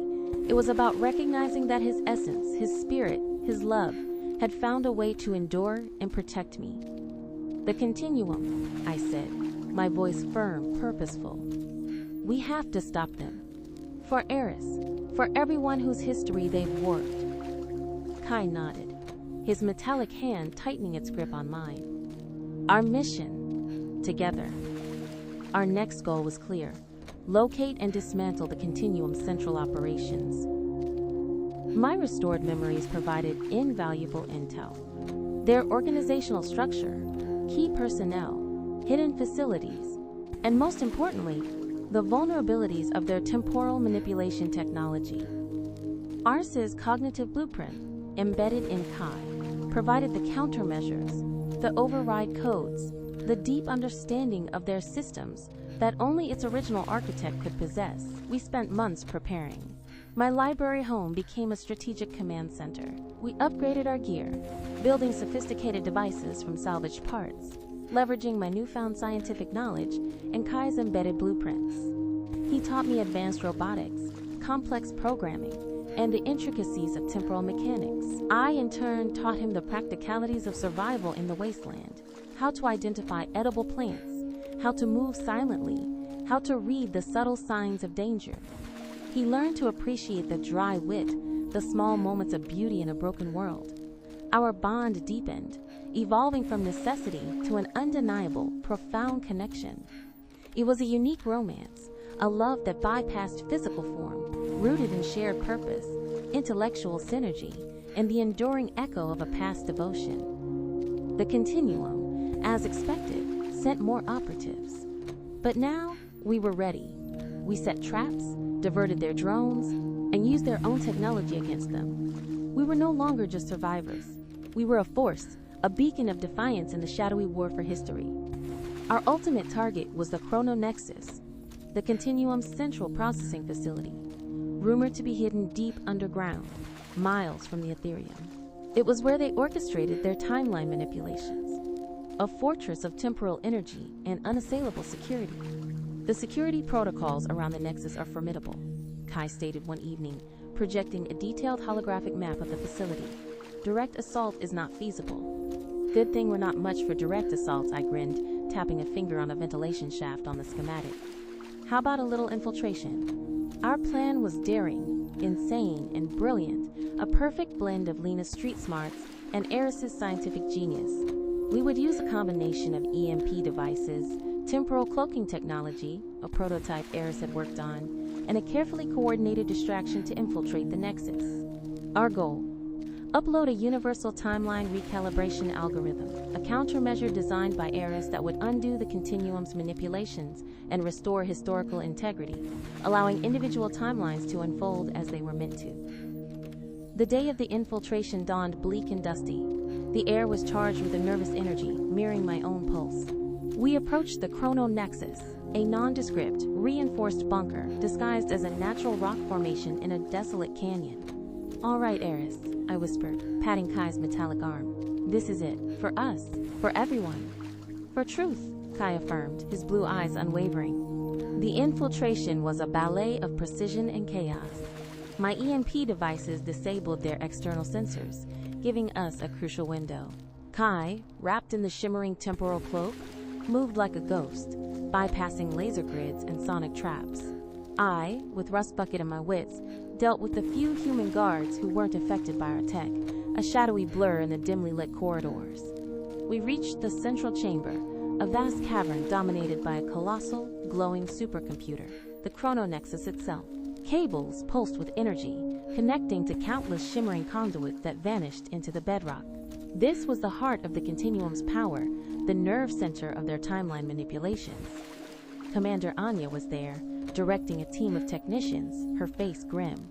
It was about recognizing that his essence, his spirit, his love, had found a way to endure and protect me. "The continuum," I said, my voice firm, purposeful. "We have to stop them. For Eris, for everyone whose history they've warped." Kai nodded, his metallic hand tightening its grip on mine. Our mission, together. Our next goal was clear: locate and dismantle the Continuum's central operations. My restored memories provided invaluable intel. Their organizational structure, key personnel, hidden facilities, and most importantly, the vulnerabilities of their temporal manipulation technology. Ars's cognitive blueprint, embedded in Kai, provided the countermeasures, the override codes, the deep understanding of their systems that only its original architect could possess. We spent months preparing. My library home became a strategic command center. We upgraded our gear, building sophisticated devices from salvaged parts, leveraging my newfound scientific knowledge and Kai's embedded blueprints. He taught me advanced robotics, complex programming, and the intricacies of temporal mechanics. I, in turn, taught him the practicalities of survival in the wasteland, how to identify edible plants, how to move silently, how to read the subtle signs of danger. He learned to appreciate the dry wit, the small moments of beauty in a broken world. Our bond deepened, evolving from necessity to an undeniable, profound connection. It was a unique romance, a love that bypassed physical form, rooted in shared purpose, intellectual synergy, and the enduring echo of a past devotion. The Continuum, as expected, sent more operatives. But now, we were ready. We set traps, diverted their drones, and used their own technology against them. We were no longer just survivors. We were a force, a beacon of defiance in the shadowy war for history. Our ultimate target was the Chrono Nexus, the Continuum's central processing facility, rumored to be hidden deep underground, miles from the Ethereum. It was where they orchestrated their timeline manipulations, a fortress of temporal energy and unassailable security. The security protocols around the Nexus are formidable, Kai stated one evening, projecting a detailed holographic map of the facility. Direct assault is not feasible. Good thing we're not much for direct assaults, I grinned, tapping a finger on a ventilation shaft on the schematic. How about a little infiltration? Our plan was daring, insane, and brilliant, a perfect blend of Lena's street smarts and Eris's scientific genius. We would use a combination of EMP devices, temporal cloaking technology, a prototype Eris had worked on, and a carefully coordinated distraction to infiltrate the Nexus. Our goal: upload a universal timeline recalibration algorithm, a countermeasure designed by Eris that would undo the Continuum's manipulations and restore historical integrity, allowing individual timelines to unfold as they were meant to. The day of the infiltration dawned bleak and dusty. The air was charged with a nervous energy, mirroring my own pulse. We approached the Chrono Nexus, a nondescript, reinforced bunker disguised as a natural rock formation in a desolate canyon. All right, Eris, I whispered, patting Kai's metallic arm. This is it, for us, for everyone. For truth, Kai affirmed, his blue eyes unwavering. The infiltration was a ballet of precision and chaos. My EMP devices disabled their external sensors, giving us a crucial window. Kai, wrapped in the shimmering temporal cloak, moved like a ghost, bypassing laser grids and sonic traps. I, with Rust Bucket in my wits, dealt with the few human guards who weren't affected by our tech, a shadowy blur in the dimly lit corridors. We reached the central chamber, a vast cavern dominated by a colossal, glowing supercomputer, the Chrono Nexus itself. Cables pulsed with energy, connecting to countless shimmering conduits that vanished into the bedrock. This was the heart of the Continuum's power, the nerve center of their timeline manipulations. Commander Anya was there, directing a team of technicians, her face grim.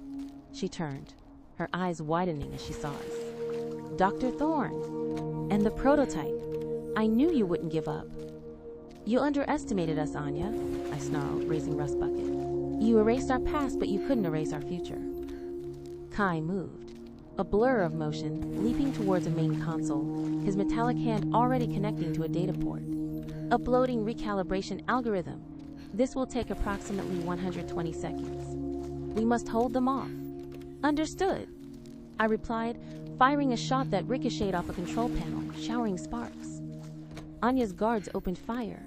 She turned, her eyes widening as she saw us. Dr. Thorne, and the prototype. I knew you wouldn't give up. You underestimated us, Anya, I snarled, raising Rust Bucket. You erased our past, but you couldn't erase our future. Kai moved, a blur of motion, leaping towards a main console, his metallic hand already connecting to a data port. Uploading recalibration algorithm. This will take approximately 120 seconds. We must hold them off. Understood, I replied, firing a shot that ricocheted off a control panel, showering sparks. Anya's guards opened fire.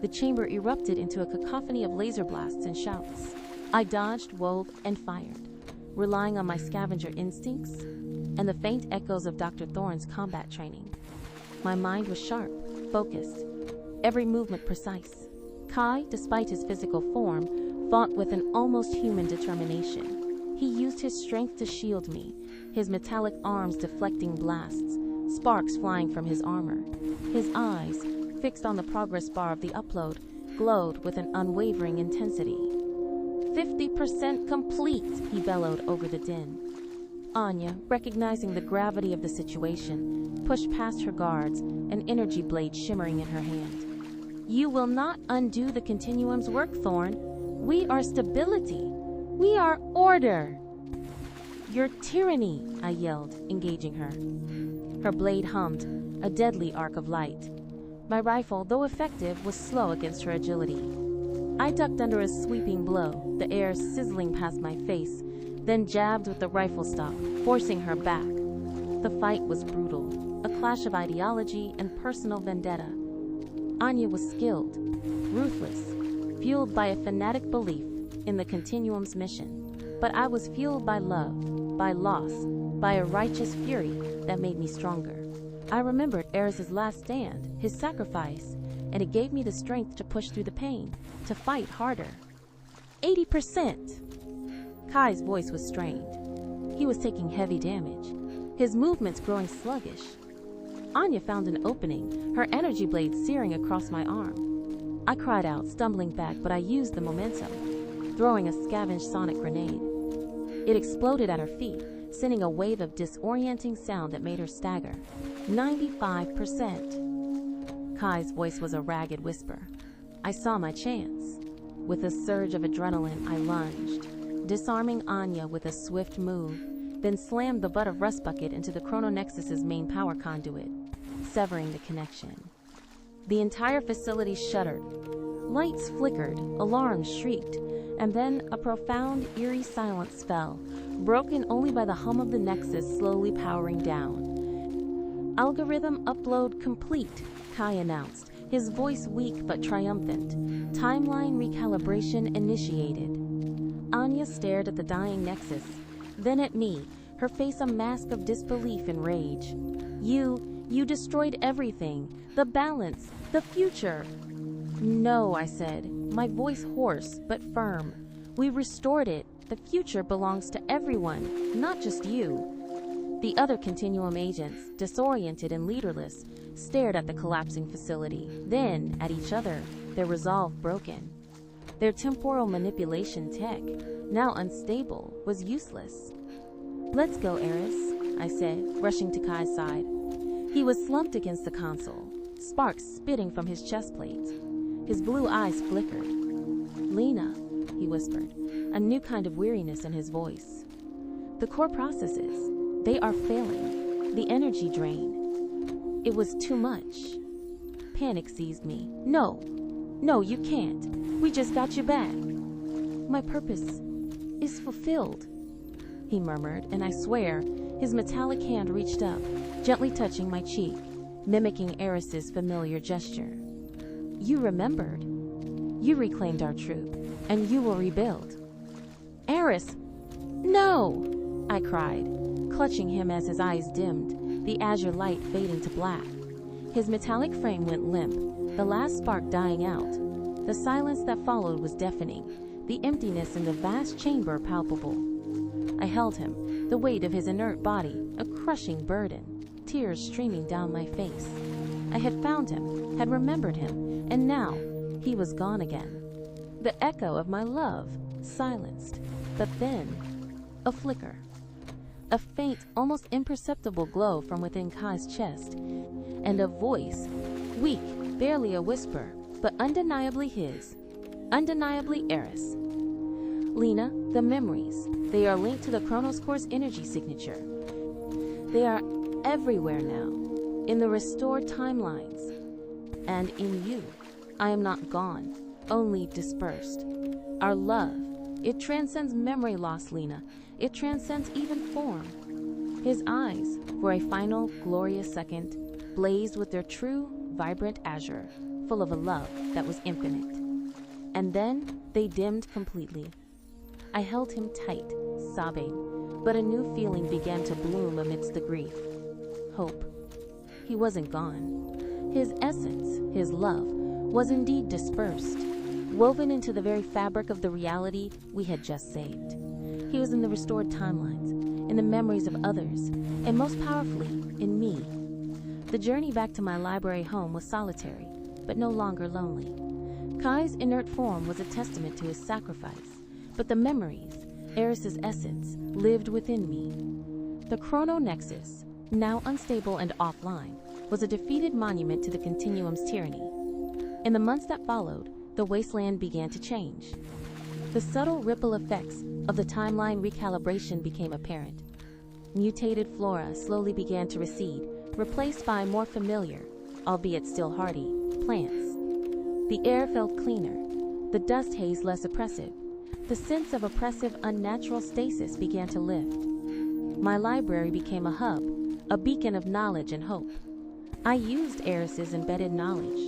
The chamber erupted into a cacophony of laser blasts and shouts. I dodged, wove, and fired, relying on my scavenger instincts and the faint echoes of Dr. Thorne's combat training. My mind was sharp, focused, every movement precise. Kai, despite his physical form, fought with an almost human determination. He used his strength to shield me, his metallic arms deflecting blasts, sparks flying from his armor. His eyes, fixed on the progress bar of the upload, glowed with an unwavering intensity. 50% complete, he bellowed over the din. Anya, recognizing the gravity of the situation, pushed past her guards, an energy blade shimmering in her hand. You will not undo the Continuum's work, Thorne. We are stability. We are order. Your tyranny, I yelled, engaging her. Her blade hummed, a deadly arc of light. My rifle, though effective, was slow against her agility. I ducked under a sweeping blow, the air sizzling past my face, then jabbed with the rifle stock, forcing her back. The fight was brutal, a clash of ideology and personal vendetta. Anya was skilled, ruthless, fueled by a fanatic belief in the Continuum's mission. But I was fueled by love, by loss, by a righteous fury that made me stronger. I remembered Eris's last stand, his sacrifice, and it gave me the strength to push through the pain, to fight harder. 80%! Kai's voice was strained. He was taking heavy damage, his movements growing sluggish. Anya found an opening, her energy blade searing across my arm. I cried out, stumbling back, but I used the momentum. throwing a scavenged sonic grenade. It exploded at her feet, sending a wave of disorienting sound that made her stagger. 95%. Kai's voice was a ragged whisper. I saw my chance. With a surge of adrenaline, I lunged, disarming Anya with a swift move, then slammed the butt of Rust Bucket into the Chrononexus's main power conduit, severing the connection. The entire facility shuddered. Lights flickered, alarms shrieked, and then a profound, eerie silence fell, broken only by the hum of the Nexus slowly powering down. Algorithm upload complete, Kai announced, his voice weak but triumphant. Timeline recalibration initiated. Anya stared at the dying Nexus, then at me, her face a mask of disbelief and rage. You destroyed everything. The balance, the future. No, I said, my voice hoarse but firm. We restored it. The future belongs to everyone, not just you. The other Continuum agents, disoriented and leaderless, stared at the collapsing facility, then at each other, their resolve broken. Their temporal manipulation tech, now unstable, was useless. Let's go, Eris, I said, rushing to Kai's side. He was slumped against the console, sparks spitting from his chest plate. His blue eyes flickered. Lena, he whispered, a new kind of weariness in his voice. The core processes, they are failing. The energy drain. It was too much. Panic seized me. No, you can't. We just got you back. My purpose is fulfilled, he murmured, and I swear, his metallic hand reached up, gently touching my cheek, mimicking Eris's familiar gesture. You remembered. You reclaimed our troop, and you will rebuild. Eris! No! I cried, clutching him as his eyes dimmed, the azure light fading to black. His metallic frame went limp, the last spark dying out. The silence that followed was deafening, the emptiness in the vast chamber palpable. I held him, the weight of his inert body, a crushing burden, tears streaming down my face. I had found him, had remembered him, and now he was gone again. The echo of my love, silenced, but then, a flicker. A faint, almost imperceptible glow from within Kai's chest, and a voice, weak, barely a whisper, but undeniably his, undeniably Eris. Lena, the memories, they are linked to the Chronos Core's energy signature. They are everywhere now, in the restored timelines, and in you. I am not gone, only dispersed. Our love, it transcends memory loss, Lena. It transcends even form. His eyes, for a final, glorious second, blazed with their true, vibrant azure, full of a love that was infinite. And then they dimmed completely. I held him tight, sobbing, but a new feeling began to bloom amidst the grief. Hope. He wasn't gone. His essence, his love, was indeed dispersed, woven into the very fabric of the reality we had just saved. He was in the restored timelines, in the memories of others, and most powerfully, in me. The journey back to my library home was solitary, but no longer lonely. Kai's inert form was a testament to his sacrifice, but the memories, Eris's essence, lived within me. The Chrononexus, now unstable and offline, was a defeated monument to the Continuum's tyranny. In the months that followed, the wasteland began to change. The subtle ripple effects of the timeline recalibration became apparent. Mutated flora slowly began to recede, replaced by more familiar, albeit still hardy, plants. The air felt cleaner, the dust haze less oppressive. The sense of oppressive, unnatural stasis began to lift. My library became a hub, a beacon of knowledge and hope. I used Eris's embedded knowledge,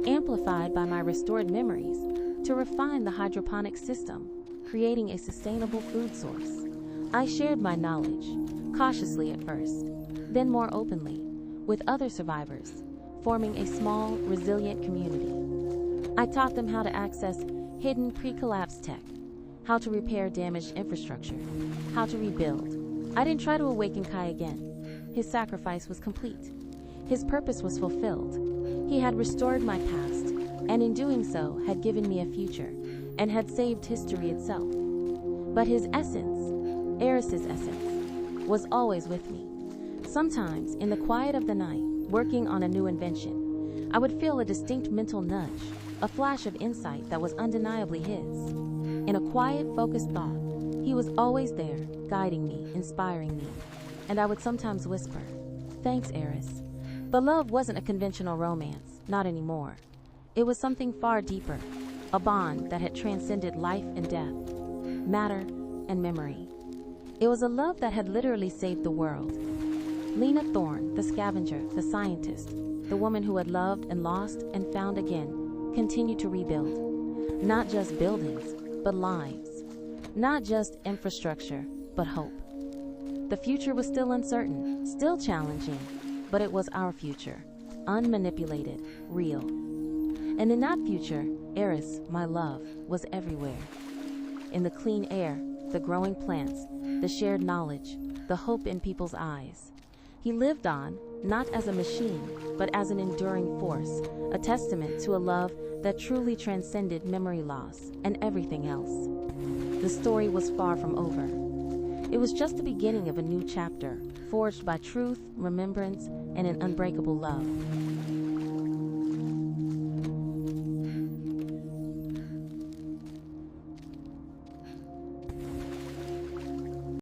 amplified by my restored memories, to refine the hydroponic system, creating a sustainable food source. I shared my knowledge, cautiously at first, then more openly, with other survivors, forming a small, resilient community. I taught them how to access hidden pre-collapse tech, how to repair damaged infrastructure, how to rebuild. I didn't try to awaken Kai again. His sacrifice was complete. His purpose was fulfilled. He had restored my past, and in doing so had given me a future, and had saved history itself. But his essence, Eris's essence, was always with me. Sometimes, in the quiet of the night, working on a new invention, I would feel a distinct mental nudge, a flash of insight that was undeniably his. In a quiet, focused thought, he was always there, guiding me, inspiring me. And I would sometimes whisper, "Thanks, Eris." The love wasn't a conventional romance, not anymore. It was something far deeper, a bond that had transcended life and death, matter and memory. It was a love that had literally saved the world. Lena Thorne, the scavenger, the scientist, the woman who had loved and lost and found again, continued to rebuild. Not just buildings, but lives. Not just infrastructure, but hope. The future was still uncertain, still challenging, but it was our future, unmanipulated, real. And in that future, Eris, my love, was everywhere. In the clean air, the growing plants, the shared knowledge, the hope in people's eyes. He lived on, not as a machine, but as an enduring force, a testament to a love that truly transcended memory loss and everything else. The story was far from over. It was just the beginning of a new chapter, forged by truth, remembrance, and an unbreakable love.